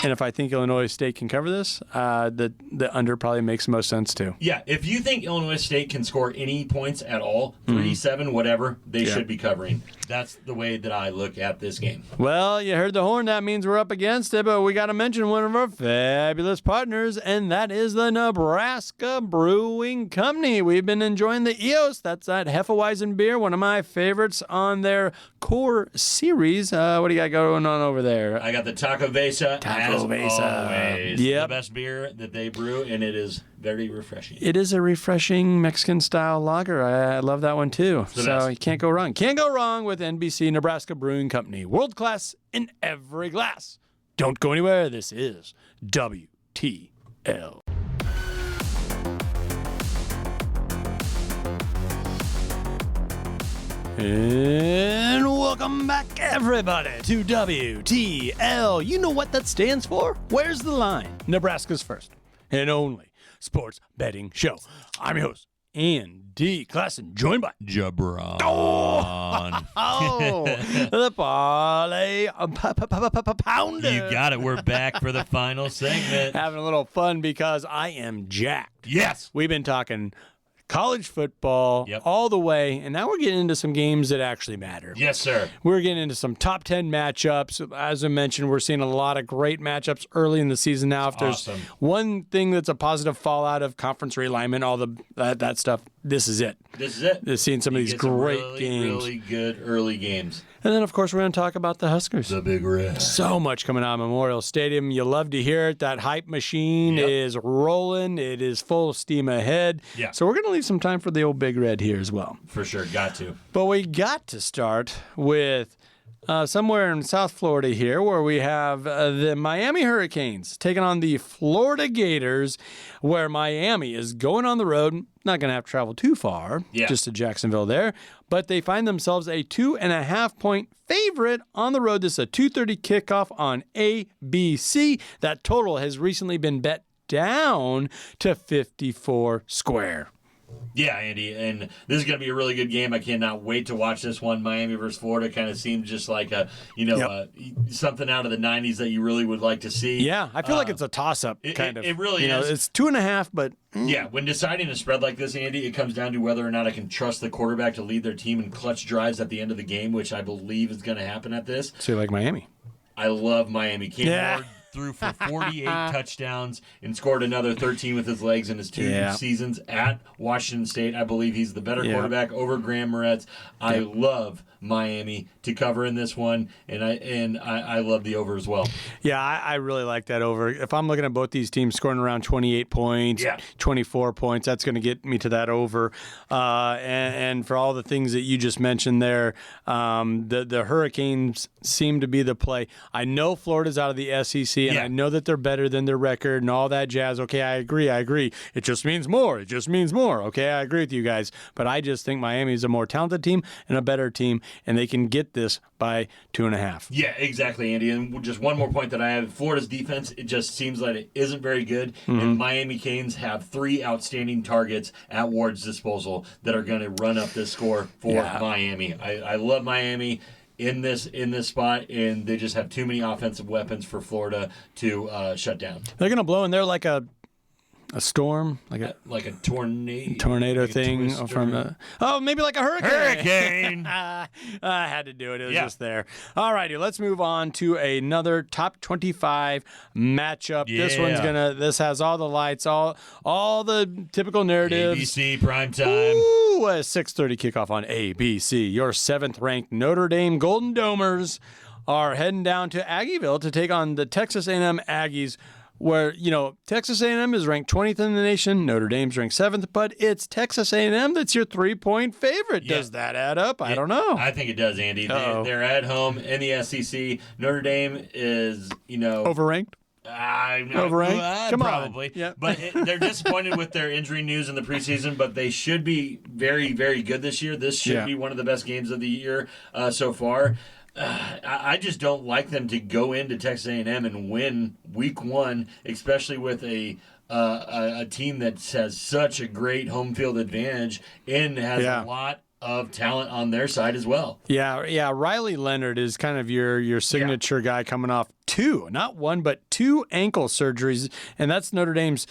And if I think Illinois State can cover this, the under probably makes the most sense too. Yeah, if you think Illinois State can score any points at all, 3-7, whatever, they should be covering. That's the way that I look at this game. Well, you heard the horn. That means we're up against it, but we got to mention one of our fabulous partners, and that is the Nebraska Brewing Company. We've been enjoying the EOS. That's that Hefeweizen beer, one of my favorites on their core series. What do you got going on over there? I got the Taco Besa. As always. Yep. The best beer that they brew, and it is very refreshing. It is a refreshing Mexican-style lager. I love that one, too. So you can't go wrong. Can't go wrong with NBC Nebraska Brewing Company. World class in every glass. Don't go anywhere. This is WTL. And welcome back, everybody, to WTL. You know what that stands for? Where's the line? Nebraska's first and only sports betting show. I'm your host, Andy Classen, joined by JaBron. The Parlay Pounder. You got it. We're back for the final segment. Having a little fun because I am jacked. Yes. We've been talking college football, Yep. all the way. And now we're getting into some games that actually matter. Yes, sir. We're getting into some top 10 matchups. As I mentioned, we're seeing a lot of great matchups early in the season now. If there's Awesome. one thing that's a positive fallout of conference realignment, all that stuff, this is it. This is it. They're seeing some of these Get some great really, games. really good early games. And then, of course, we're going to talk about the Huskers. The Big Red. So much coming out of Memorial Stadium. You love to hear it. That hype machine Yep. is rolling. It is full steam ahead. Yeah. So we're going to leave some time for the old Big Red here as well. For sure. Got to. But we got to start with somewhere in South Florida here, where we have the Miami Hurricanes taking on the Florida Gators, where Miami is going on the road. Not going to have to travel too far, just to Jacksonville there. But they find themselves a 2.5-point favorite on the road. This is a 2:30 kickoff on ABC. That total has recently been bet down to 54 square. Yeah, Andy, and this is going to be a really good game. I cannot wait to watch this one. Miami versus Florida kind of seemed just like something out of the 90s that you really would like to see. Yeah, I feel like it's a toss-up, kind of. It really is. It's 2.5, but yeah, when deciding a spread like this, Andy, it comes down to whether or not I can trust the quarterback to lead their team in clutch drives at the end of the game, which I believe is going to happen at this. So you like Miami? I love Miami. Cam Ward threw for 48 touchdowns and scored another 13 with his legs in his two seasons at Washington State. I believe he's the better quarterback over Graham Moretz. I love Miami to cover in this one, and I love the over as well. Yeah, I really like that over. If I'm looking at both these teams scoring around 28 points, 24 points, that's going to get me to that over. And for all the things that you just mentioned there, the Hurricanes seem to be the play. I know Florida's out of the SEC, and I know that they're better than their record and all that jazz. Okay, I agree. It just means more. Okay, I agree with you guys. But I just think Miami is a more talented team and a better team, and they can get this by 2.5. Yeah, exactly, Andy. And just one more point that I have. Florida's defense, it just seems like it isn't very good. And Miami Canes have 3 outstanding targets at Ward's disposal that are going to run up this score for Miami. I love Miami in this spot, and they just have too many offensive weapons for Florida to shut down. They're going to blow in there like a storm, like a tornado like thing a from maybe like a hurricane. I had to do it. It was just there. All righty, let's move on to another top 25 matchup. This has all the lights, all the typical narratives. ABC primetime. Ooh, a 6:30 kickoff on ABC. Your 7th-ranked Notre Dame Golden Domers are heading down to Aggieville to take on the Texas A&M Aggies, where, Texas A&M is ranked 20th in the nation, Notre Dame's ranked 7th, but it's Texas A&M that's your 3-point favorite. Yeah. Does that add up? I don't know. I think it does, Andy. They're at home in the SEC. Notre Dame is, Overranked? Overranked? Come probably. on. Yep. But they're disappointed with their injury news in the preseason, but they should be very, very good this year. This should be one of the best games of the year so far. I just don't like them to go into Texas A&M and win week 1, especially with a team that has such a great home field advantage and has a lot of talent on their side as well. Yeah. Riley Leonard is kind of your signature guy coming off 2, not 1, but 2 ankle surgeries, and that's Notre Dame's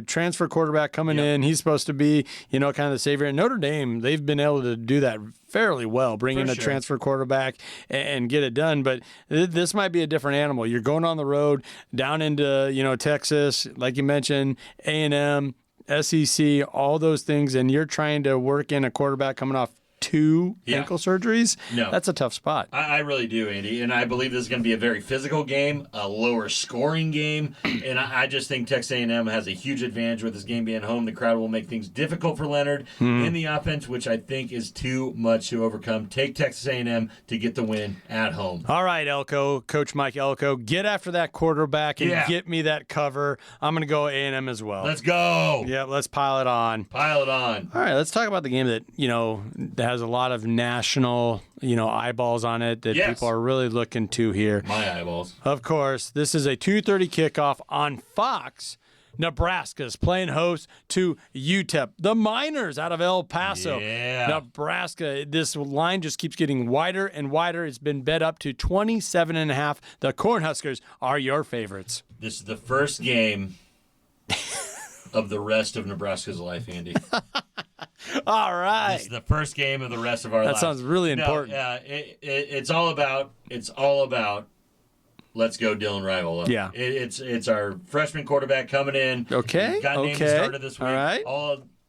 transfer quarterback coming in. He's supposed to be, kind of the savior. And Notre Dame, they've been able to do that fairly well, bring in a transfer quarterback and get it done. But this might be a different animal. You're going on the road down into, Texas, like you mentioned, A&M, SEC, all those things, and you're trying to work in a quarterback coming off 2 ankle surgeries. No. That's a tough spot. I really do, Andy, and I believe this is going to be a very physical game, a lower scoring game, and I just think Texas A&M has a huge advantage with this game being home. The crowd will make things difficult for Leonard in the offense, which I think is too much to overcome. Take Texas A&M to get the win at home. All right, Elko, Coach Mike Elko, get after that quarterback and get me that cover. I'm going to go A&M as well. Let's go. Yeah, let's pile it on. Pile it on. All right, let's talk about the game that, that has a lot of national, eyeballs on it that people are really looking to here. My eyeballs. Of course, this is a 2:30 kickoff on Fox. Nebraska's playing host to UTEP. The Miners out of El Paso. Yeah. Nebraska, this line just keeps getting wider and wider. It's been bet up to 27.5. The Cornhuskers are your favorites. This is the first game of the rest of Nebraska's life, Andy. All right. This is the first game of the rest of our lives. That sounds really important. It's all about. Let's go, Dylan Raiola. Yeah. It's our freshman quarterback coming in. Okay. Got named the starter this week. All right.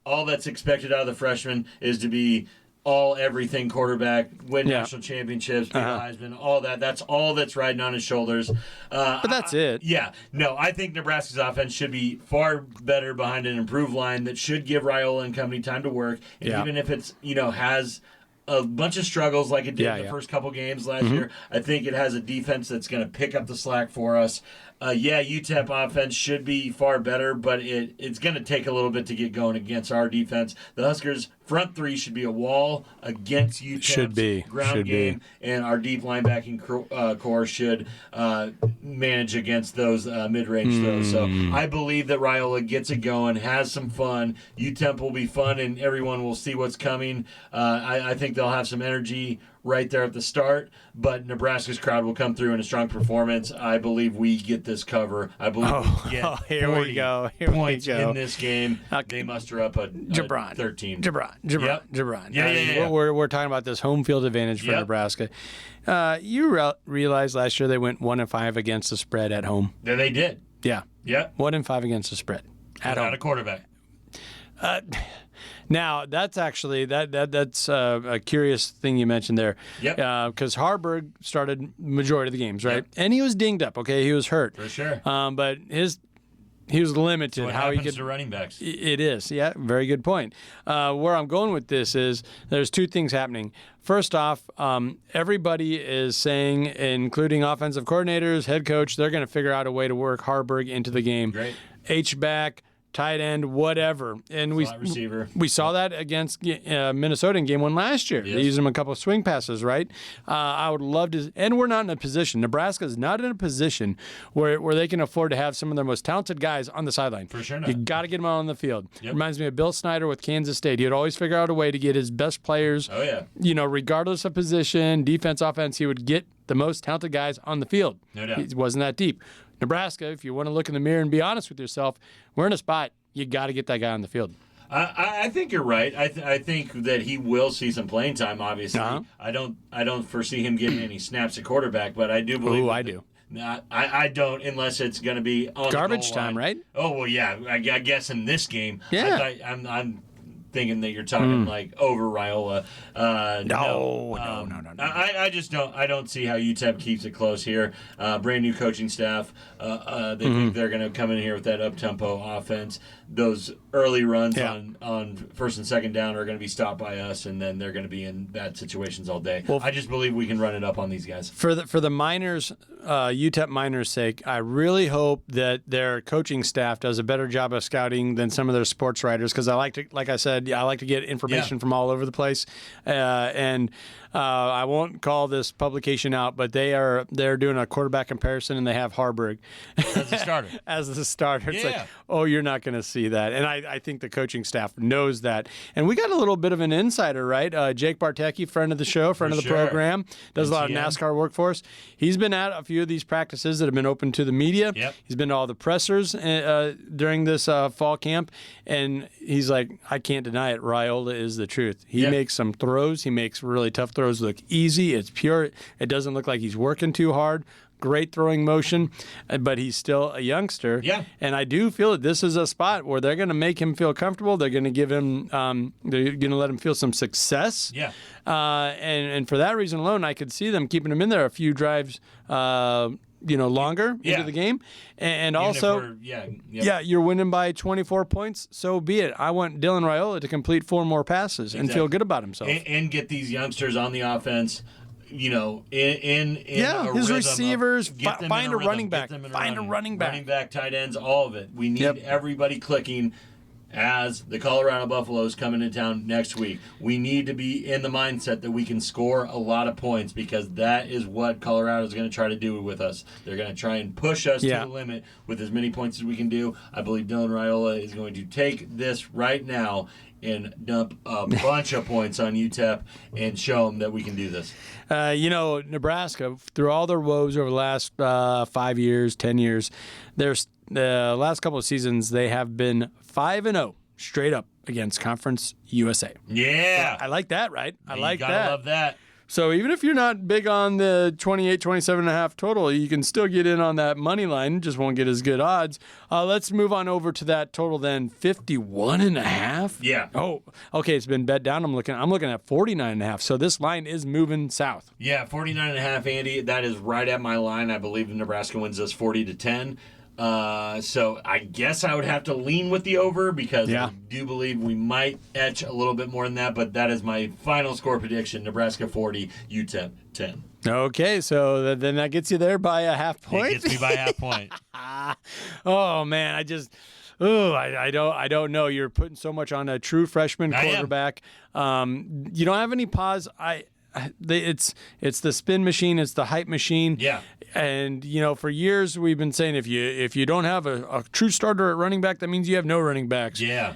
All that's expected out of the freshman is to be all everything quarterback, win national championships, be Heisman, all that. That's all that's riding on his shoulders. But that's it. Yeah. No, I think Nebraska's offense should be far better behind an improved line that should give Raiola and company time to work. And even if it's, has a bunch of struggles like it did in the first couple games last year, I think it has a defense that's going to pick up the slack for us. UTEP offense should be far better, but it's going to take a little bit to get going against our defense. The Huskers' front three should be a wall against UTEP's ground game, and our deep linebacking core should manage against those mid-range throws. So I believe that Raiola gets it going, has some fun. UTEP will be fun, and everyone will see what's coming. I think they'll have some energy right there at the start, but Nebraska's crowd will come through in a strong performance. I believe we get this cover. I believe we get 40 points in this game. They muster up a 13. JaBron. Yeah. We're talking about this home field advantage for Nebraska. You realize last year they went 1-5 against the spread at home. Yeah, they did. Yeah. 1-5 against the spread at home. Without a quarterback. Now that's actually that's a curious thing you mentioned there. Because Harburg started majority of the games, right? And he was dinged up. Okay, he was hurt for sure. But he was limited. So how he could to running backs. It is, very good point. Where I'm going with this is there's two things happening. First off, everybody is saying, including offensive coordinators, head coach, they're going to figure out a way to work Harburg into the game. Great. H-back, tight end, whatever. And we saw that against Minnesota in game 1 last year. They used him a couple of swing passes, right? I would love to, and we're not in a position, Nebraska is not in a position where they can afford to have some of their most talented guys on the sideline. For sure not. You got to get them out on the field. Reminds me of Bill Snyder with Kansas State. He would always figure out a way to get his best players, regardless of position, defense, offense, he would get the most talented guys on the field. No doubt. It wasn't that deep. Nebraska, if you want to look in the mirror and be honest with yourself, we're in a spot. You got to get that guy on the field. I think you're right. I think that he will see some playing time. Obviously, I don't foresee him getting any snaps at quarterback, but I do believe. I do. I don't unless it's going to be on garbage the goal time, line. right? Oh well, yeah. I guess in this game, I'm thinking that you're talking like over Raiola. No. I just don't. I don't see how UTEP keeps it close here. Brand new coaching staff. They think they're going to come in here with that up tempo offense. Those early runs on first and second down are going to be stopped by us, and then they're going to be in bad situations all day. Well, I just believe we can run it up on these guys. For the Miners, UTEP Miners' sake, I really hope that their coaching staff does a better job of scouting than some of their sports writers, because I like to get information from all over the place, and I won't call this publication out, but they're doing a quarterback comparison, and they have Harburg as the starter. It's like, oh, you're not going to see that, and I think the coaching staff knows that. And we got a little bit of an insider, right? Jake Bartecki, friend of the show, friend of the program, does a lot of NASCAR work for us. He's been at a few of these practices that have been open to the media. He's been to all the pressers during this fall camp, and he's like, I can't deny it. Raiola is the truth. He makes some throws. He makes really tough throws look easy. It's pure. It doesn't look like he's working too hard. Great throwing motion, but he's still a youngster. And I do feel that this is a spot where they're going to make him feel comfortable. They're going to give him, they're going to let him feel some success. And for that reason alone, I could see them keeping him in there a few drives, longer into the game. And also, you're winning by 24 points, so be it. I want Dylan Raiola to complete 4 more passes and feel good about himself. And get these youngsters on the offense, in his receivers, find a running back. Running back, tight ends, all of it. We need everybody clicking as the Colorado Buffaloes come into town next week. We need to be in the mindset that we can score a lot of points, because that is what Colorado is going to try to do with us. They're going to try and push us to the limit with as many points as we can do. I believe Dylan Raiola is going to take this right now and dump a bunch of points on UTEP and show them that we can do this. Nebraska, through all their woes over the last 5 years, 10 years, they're the last couple of seasons, they have been 5-0 straight up against Conference USA. Yeah. I like that, right? I like that. You gotta love that. So even if you're not big on the 28, 27.5 total, you can still get in on that money line. Just won't get as good odds. Let's move on over to that total then, 51.5. Yeah. Oh, okay. It's been bet down. I'm looking at 49.5. So this line is moving south. Yeah, 49.5, Andy. That is right at my line. I believe Nebraska wins this 40-10. So I guess I would have to lean with the over because I do believe we might etch a little bit more than that, but that is my final score prediction. Nebraska 40, UTEP 10. Okay, so then that gets you there by a half point. It gets me by half point. Oh man, I don't know. You're putting so much on a true freshman quarterback. You don't have any pause. It's the spin machine, it's the hype machine. Yeah. And for years we've been saying if you don't have a true starter at running back, that means you have no running backs. Yeah.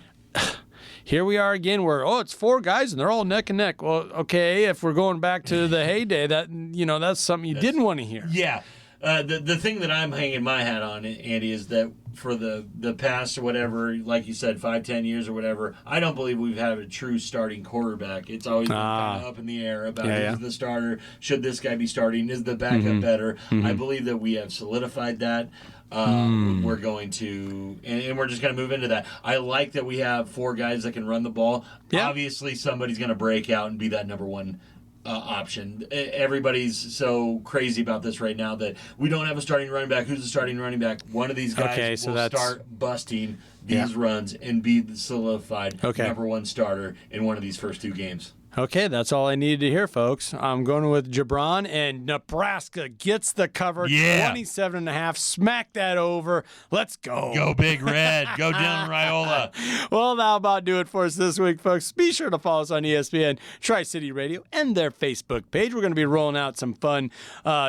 Here we are again where it's 4 guys and they're all neck and neck. Well, okay, if we're going back to the heyday, that's something you didn't want to hear. Yeah. The thing that I'm hanging my hat on, Andy, is that for the past or whatever, like you said, 5-10 years or whatever, I don't believe we've had a true starting quarterback. It's always been kind of up in the air about who's the starter. Should this guy be starting? Is the backup better? I believe that we have solidified that. We're going to, and we're just going to move into that. I like that we have 4 guys that can run the ball. Yeah. Obviously, somebody's going to break out and be that number one option. Everybody's so crazy about this right now that we don't have a starting running back. Who's the starting running back? One of these guys will start busting these runs and be the solidified number one starter in one of these first 2 games. Okay, that's all I needed to hear, folks. I'm going with JaBron, and Nebraska gets the cover. 27.5. Smack that over. Let's go. Go Big Red. Go Dylan Raiola. Well, that'll about do it for us this week, folks. Be sure to follow us on ESPN, Tri-City Radio, and their Facebook page. We're going to be rolling out some fun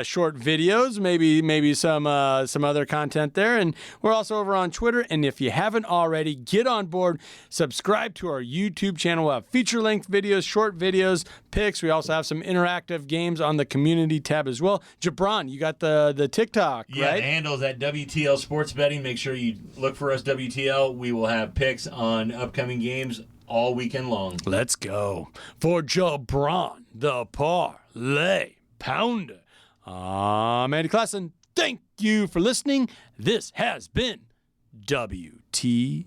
short videos, maybe some other content there. And we're also over on Twitter. And if you haven't already, get on board. Subscribe to our YouTube channel. We'll have feature-length videos, short videos, picks. We also have some interactive games on the community tab as well. JaBron, you got the TikTok, right? Yeah, the handle is at WTL Sports Betting. Make sure you look for us, WTL. We will have picks on upcoming games all weekend long. Let's go. For JaBron, the Parlay Pounder, I'm Andy Classen. Thank you for listening. This has been WTL.